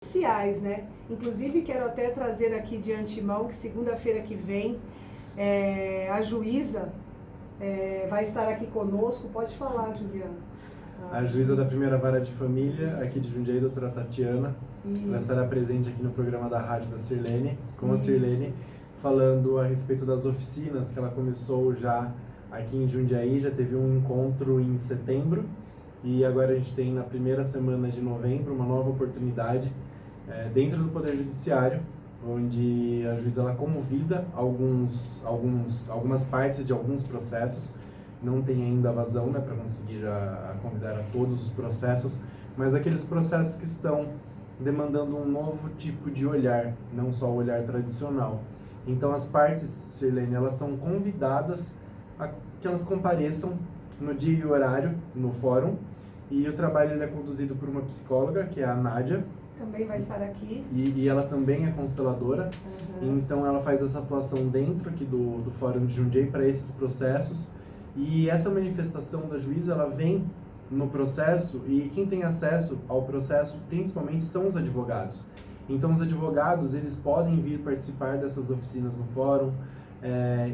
especiais, né? Inclusive quero até trazer aqui de antemão que segunda-feira que vem a juíza vai estar aqui conosco. Pode falar, Juliana. A juíza da primeira vara de família, Isso. aqui de Jundiaí, doutora Tatiana, ela estará presente aqui no programa da rádio da Sirlene, com a Sirlene, falando a respeito das oficinas que ela começou já aqui em Jundiaí. Já teve um encontro em setembro e agora a gente tem na primeira semana de novembro uma nova oportunidade dentro do Poder Judiciário, onde a juíza ela convida algumas partes de alguns processos. Não tem ainda vazão, né, para conseguir convidar a todos os processos, mas aqueles processos que estão demandando um novo tipo de olhar, não só o olhar tradicional. Então as partes, Sirlene, elas são convidadas a que elas compareçam no dia e horário no fórum, e o trabalho ele é conduzido por uma psicóloga, que é a Nádia. Também vai estar aqui. E ela também é consteladora, então ela faz essa atuação dentro aqui do Fórum de Jundiaí para esses processos. E essa manifestação da juíza, ela vem no processo, e quem tem acesso ao processo principalmente são os advogados. Então os advogados, eles podem vir participar dessas oficinas no fórum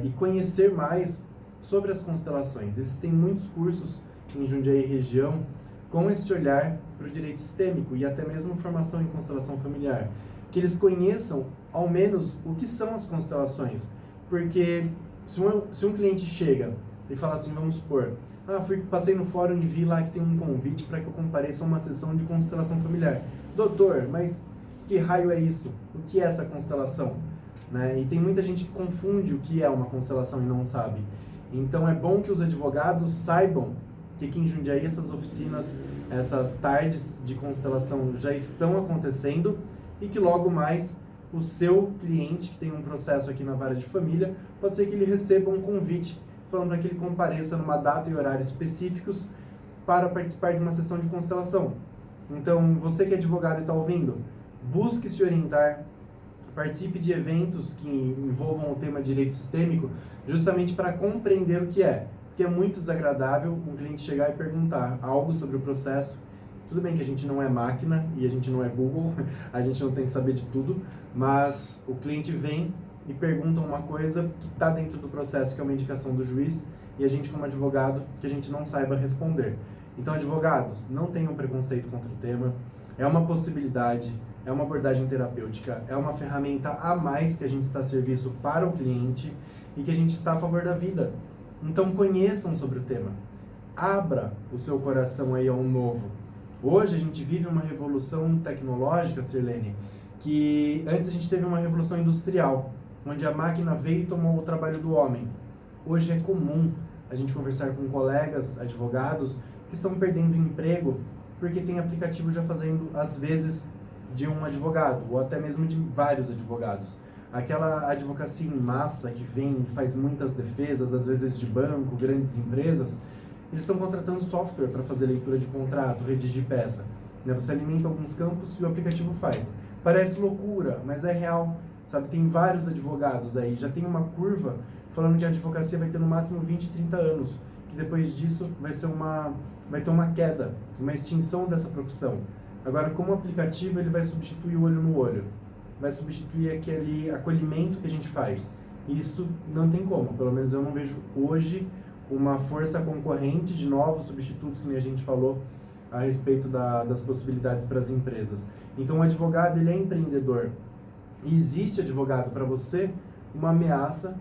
e conhecer mais sobre as constelações. Existem muitos cursos em Jundiaí e região com esse olhar para o direito sistêmico e até mesmo formação em constelação familiar. Que eles conheçam ao menos o que são as constelações. Porque se um cliente chega e fala assim, vamos supor, passei no fórum e vi lá que tem um convite para que eu compareça a uma sessão de constelação familiar. Doutor, mas que raio é isso? O que é essa constelação? Né? E tem muita gente que confunde o que é uma constelação e não sabe. Então é bom que os advogados saibam que aqui em Jundiaí essas oficinas, essas tardes de constelação já estão acontecendo e que logo mais o seu cliente que tem um processo aqui na vara de família, pode ser que ele receba um convite falando para que ele compareça numa data e horário específicos para participar de uma sessão de constelação. Então, você que é advogado e está ouvindo, busque se orientar, participe de eventos que envolvam o tema direito sistêmico, justamente para compreender o que é. Porque é muito desagradável um cliente chegar e perguntar algo sobre o processo. Tudo bem que a gente não é máquina e a gente não é Google, a gente não tem que saber de tudo, mas o cliente vem e perguntam uma coisa que está dentro do processo, que é uma indicação do juiz, e a gente como advogado, que a gente não saiba responder. Então, advogados, não tenham preconceito contra o tema, é uma possibilidade, é uma abordagem terapêutica, é uma ferramenta a mais que a gente está a serviço para o cliente e que a gente está a favor da vida. Então, conheçam sobre o tema, abra o seu coração aí ao novo. Hoje a gente vive uma revolução tecnológica, Sirlene, que antes a gente teve uma revolução industrial, onde a máquina veio e tomou o trabalho do homem. Hoje é comum a gente conversar com colegas advogados que estão perdendo emprego porque tem aplicativo já fazendo, às vezes, de um advogado, ou até mesmo de vários advogados. Aquela advocacia em massa que vem e faz muitas defesas, às vezes de banco, grandes empresas, eles estão contratando software para fazer leitura de contrato, redigir peça. Você alimenta alguns campos e o aplicativo faz. Parece loucura, mas é real. Sabe, tem vários advogados aí, já tem uma curva falando que a advocacia vai ter no máximo 20, 30 anos, que depois disso vai ter uma queda, uma extinção dessa profissão. Agora, como aplicativo, ele vai substituir o olho no olho, vai substituir aquele acolhimento que a gente faz. E isso não tem como, pelo menos eu não vejo hoje uma força concorrente de novos substitutos, que a gente falou a respeito das possibilidades para as empresas. Então, o advogado, ele é empreendedor. E existe, advogado, para você uma ameaça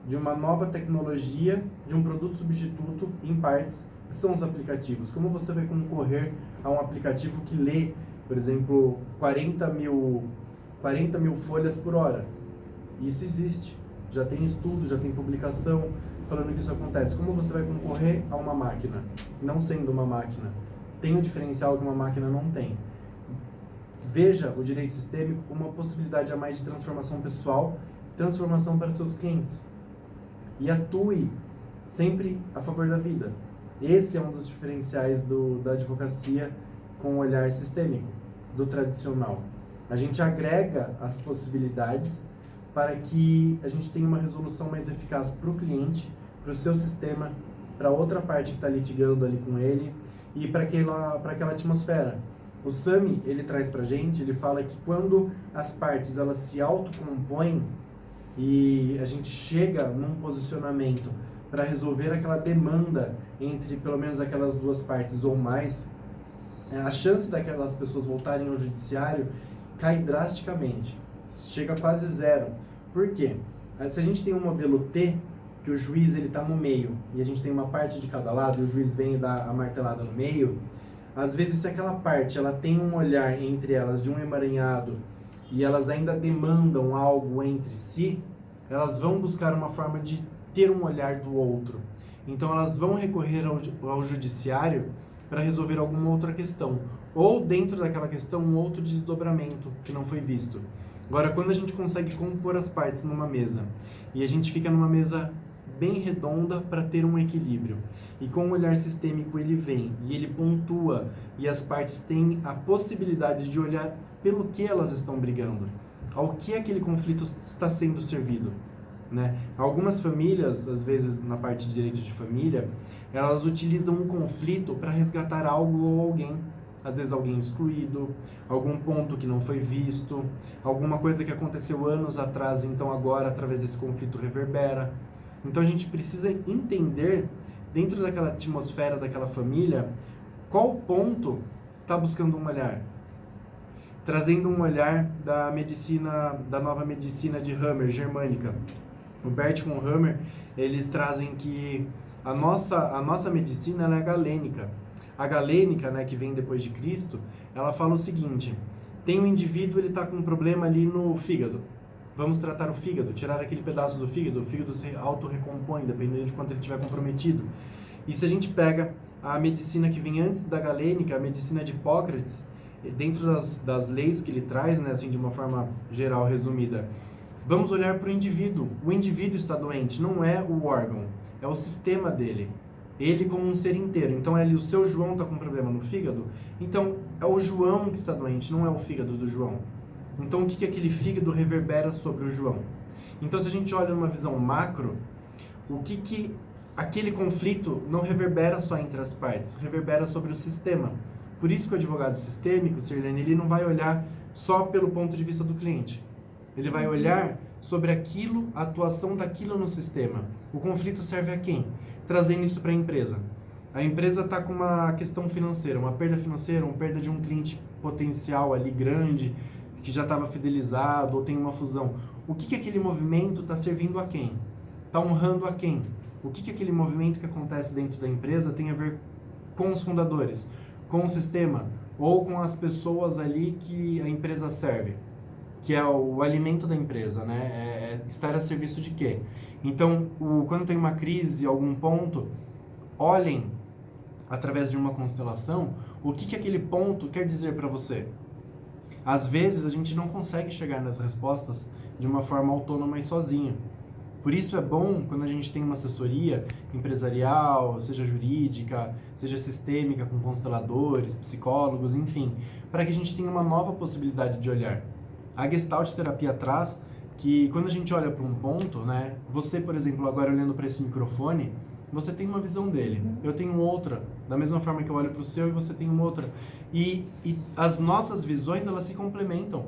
de uma nova tecnologia, de um produto substituto em partes, que são os aplicativos. Como você vai concorrer a um aplicativo que lê, por exemplo, 40 mil folhas por hora? Isso existe. Já tem estudo, já tem publicação falando que isso acontece. Como você vai concorrer a uma máquina, não sendo uma máquina? Tem um diferencial que uma máquina não tem. Veja o direito sistêmico como uma possibilidade a mais de transformação pessoal, transformação para seus clientes. E atue sempre a favor da vida. Esse é um dos diferenciais da advocacia com o olhar sistêmico, do tradicional. A gente agrega as possibilidades para que a gente tenha uma resolução mais eficaz para o cliente, para o seu sistema, para outra parte que está litigando ali com ele e para aquela atmosfera. O Sami, ele traz pra gente, ele fala que quando as partes elas se autocompõem e a gente chega num posicionamento para resolver aquela demanda entre pelo menos aquelas duas partes ou mais, a chance daquelas pessoas voltarem ao judiciário cai drasticamente, chega quase zero. Por quê? Se a gente tem um modelo T, que o juiz ele está no meio, e a gente tem uma parte de cada lado, e o juiz vem e dá a martelada no meio, às vezes se aquela parte ela tem um olhar entre elas de um emaranhado, e elas ainda demandam algo entre si, elas vão buscar uma forma de ter um olhar do outro. Então elas vão recorrer ao judiciário para resolver alguma outra questão, ou dentro daquela questão um outro desdobramento que não foi visto. Agora, quando a gente consegue compor as partes numa mesa, e a gente fica numa mesa bem redonda para ter um equilíbrio, e com o olhar sistêmico ele vem, e ele pontua, e as partes têm a possibilidade de olhar pelo que elas estão brigando, ao que aquele conflito está sendo servido. Né? Algumas famílias, às vezes na parte de direito de família, elas utilizam um conflito para resgatar algo ou alguém. Às vezes alguém excluído, algum ponto que não foi visto, alguma coisa que aconteceu anos atrás, então agora através desse conflito reverbera. Então a gente precisa entender, dentro daquela atmosfera daquela família, qual ponto está buscando um olhar. Trazendo um olhar da medicina, da nova medicina de Hammer, germânica. O Bert von Hammer, eles trazem que a nossa medicina ela é galênica. A galênica, né, que vem depois de Cristo, ela fala o seguinte: tem um indivíduo, ele está com um problema ali no fígado. Vamos tratar o fígado, tirar aquele pedaço do fígado. O fígado se auto-recompõe, dependendo de quanto ele estiver comprometido. E se a gente pega a medicina que vem antes da galênica, a medicina de Hipócrates, dentro das leis que ele traz, né, assim, de uma forma geral, resumida, vamos olhar para o indivíduo. O indivíduo está doente, não é o órgão, é o sistema dele. Ele como um ser inteiro. Então, o seu João está com um problema no fígado, então é o João que está doente, não é o fígado do João. Então, o que aquele fígado reverbera sobre o João? Então, se a gente olha numa visão macro, o que aquele conflito não reverbera só entre as partes, reverbera sobre o sistema. Por isso que o advogado sistêmico, Sirlene, ele não vai olhar só pelo ponto de vista do cliente. Ele vai olhar sobre aquilo, a atuação daquilo no sistema. O conflito serve a quem? Trazendo isso para a empresa. A empresa está com uma questão financeira, uma perda financeira, uma perda de um cliente potencial ali grande, que já estava fidelizado, ou tem uma fusão. O que aquele movimento está servindo a quem? Está honrando a quem? O que aquele movimento que acontece dentro da empresa tem a ver com os fundadores, com o sistema, ou com as pessoas ali que a empresa serve? Que é o alimento da empresa, né? É estar a serviço de quê? Então, quando tem uma crise, algum ponto, olhem, através de uma constelação, o que aquele ponto quer dizer para você. Às vezes, a gente não consegue chegar nas respostas de uma forma autônoma e sozinho. Por isso é bom quando a gente tem uma assessoria empresarial, seja jurídica, seja sistêmica, com consteladores, psicólogos, enfim, para que a gente tenha uma nova possibilidade de olhar. A Gestalt terapia traz que quando a gente olha para um ponto, né, você, por exemplo, agora olhando para esse microfone, você tem uma visão dele, eu tenho outra, da mesma forma que eu olho para o seu e você tem uma outra. E as nossas visões, elas se complementam,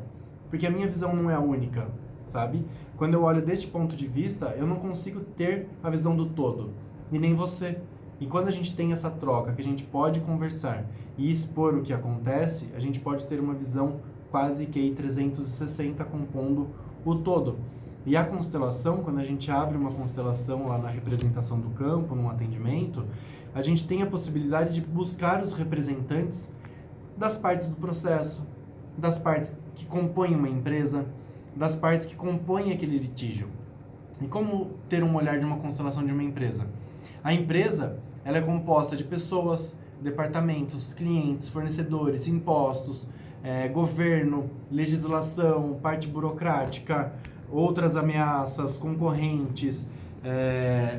porque a minha visão não é a única, sabe? Quando eu olho deste ponto de vista, eu não consigo ter a visão do todo, e nem você. E quando a gente tem essa troca, que a gente pode conversar e expor o que acontece, a gente pode ter uma visão quase que 360 compondo o todo. E a constelação, quando a gente abre uma constelação lá na representação do campo, num atendimento, a gente tem a possibilidade de buscar os representantes das partes do processo, das partes que compõem uma empresa, das partes que compõem aquele litígio. E como ter um olhar de uma constelação de uma empresa? A empresa, ela é composta de pessoas, departamentos, clientes, fornecedores, impostos, governo, legislação, parte burocrática, outras ameaças, concorrentes,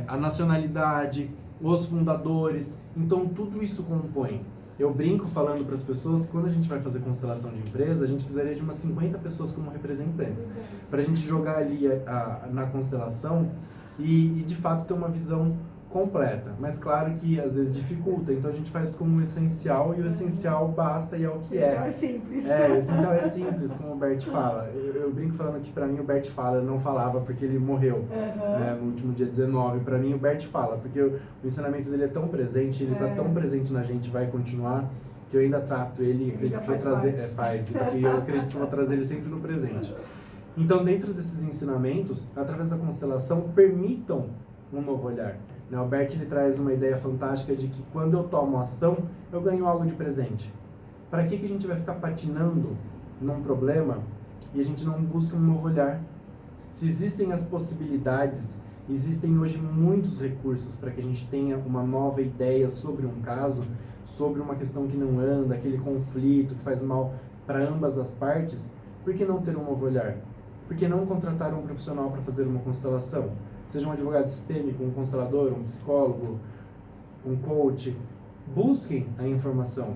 a nacionalidade, os fundadores. Então, tudo isso compõe. Eu brinco falando para as pessoas que quando a gente vai fazer constelação de empresa, a gente precisaria de umas 50 pessoas como representantes, para a gente jogar ali na constelação e, de fato, ter uma visão completa. Mas claro que às vezes dificulta, então a gente faz como um essencial e o essencial basta e é o que é. O essencial é simples. O essencial é simples, como o Bert fala. Eu brinco falando que pra mim o Bert fala, eu não falava porque ele morreu, né, no último dia 19. Pra mim o Bert fala, porque o ensinamento dele é tão presente, ele tá tão presente na gente, vai continuar, que eu ainda trato ele, acredito que vou trazer, e eu acredito que vou trazer ele sempre no presente. Então, dentro desses ensinamentos, através da constelação, permitam um novo olhar. O Bert ele traz uma ideia fantástica de que quando eu tomo ação, eu ganho algo de presente. Para que a gente vai ficar patinando num problema e a gente não busca um novo olhar? Se existem as possibilidades, existem hoje muitos recursos para que a gente tenha uma nova ideia sobre um caso, sobre uma questão que não anda, aquele conflito que faz mal para ambas as partes, por que não ter um novo olhar? Por que não contratar um profissional para fazer uma constelação? Seja um advogado sistêmico, um constelador, um psicólogo, um coach. Busquem a informação.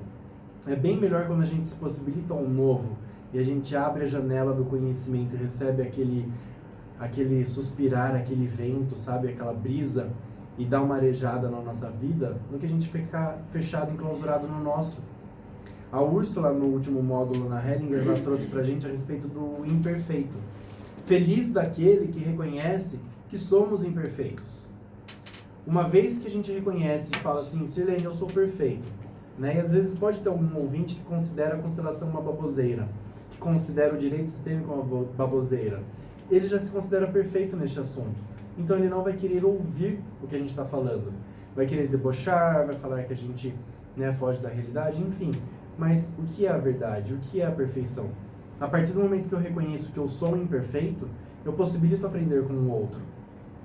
É bem melhor quando a gente se possibilita um novo e a gente abre a janela do conhecimento e recebe aquele suspirar, aquele vento, sabe? Aquela brisa e dá uma arejada na nossa vida, do que a gente ficar fechado, enclausurado no nosso. A Úrsula, no último módulo na Hellinger, ela trouxe pra gente a respeito do imperfeito. Feliz daquele que reconhece que somos imperfeitos. Uma vez que a gente reconhece e fala assim, Sirlene, eu sou perfeito, né? E às vezes pode ter algum ouvinte que considera a constelação uma baboseira, que considera o direito sistêmico uma baboseira. Ele já se considera perfeito neste assunto. Então ele não vai querer ouvir o que a gente está falando. Vai querer debochar, vai falar que a gente, né, foge da realidade, enfim. Mas o que é a verdade? O que é a perfeição? A partir do momento que eu reconheço que eu sou imperfeito, eu possibilito aprender com o outro.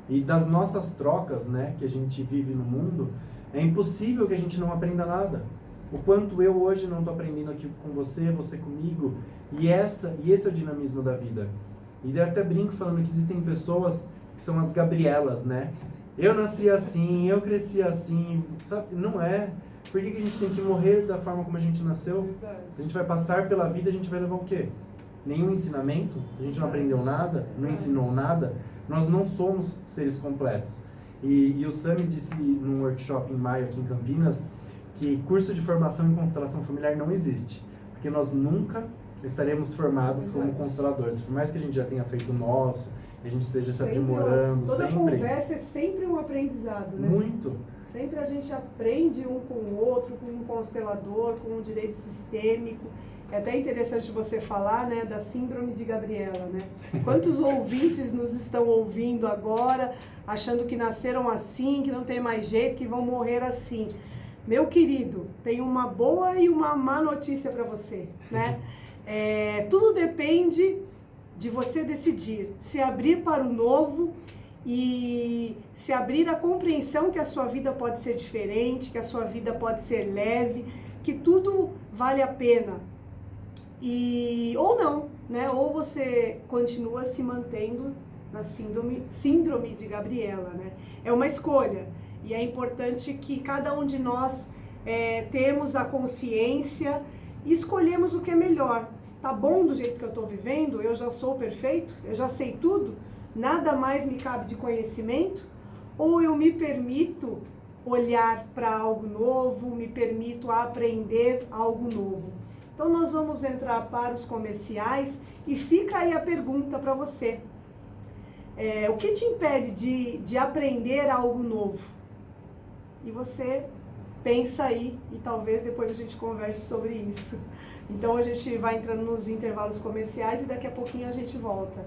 E das nossas trocas, né, que a gente vive no mundo, é impossível que a gente não aprenda nada. O quanto eu hoje não estou aprendendo aqui com você, você comigo. E esse é o dinamismo da vida. E eu até brinco falando que existem pessoas que são as Gabrielas, né? Eu nasci assim, eu cresci assim, sabe? Não é. Por que a gente tem que morrer da forma como a gente nasceu? A gente vai passar pela vida, a gente vai levar o quê? Nenhum ensinamento? A gente não aprendeu nada? Não ensinou nada? Nós não somos seres completos. E o Sami disse num workshop em maio aqui em Campinas que curso de formação em constelação familiar não existe. Porque nós nunca estaremos formados como consteladores. Por mais que a gente já tenha feito o nosso, a gente esteja se aprimorando. Toda conversa é sempre um aprendizado, né? Muito. Sempre a gente aprende um com o outro, com um constelador, com um direito sistêmico. É até interessante você falar, né, da síndrome de Gabriela, né? Quantos ouvintes nos estão ouvindo agora, achando que nasceram assim, que não tem mais jeito, que vão morrer assim? Meu querido, tem uma boa e uma má notícia para você, né? Tudo depende de você decidir se abrir para o novo e se abrir à compreensão que a sua vida pode ser diferente, que a sua vida pode ser leve, que tudo vale a pena. Ou não, né? Ou você continua se mantendo na síndrome de Gabriela, né? É uma escolha e é importante que cada um de nós temos a consciência e escolhemos o que é melhor. Tá bom do jeito que eu estou vivendo? Eu já sou perfeito? Eu já sei tudo? Nada mais me cabe de conhecimento? Ou eu me permito olhar para algo novo, me permito aprender algo novo? Então nós vamos entrar para os comerciais e fica aí a pergunta para você. O que te impede de aprender algo novo? E você pensa aí e talvez depois a gente converse sobre isso. Então a gente vai entrando nos intervalos comerciais e daqui a pouquinho a gente volta.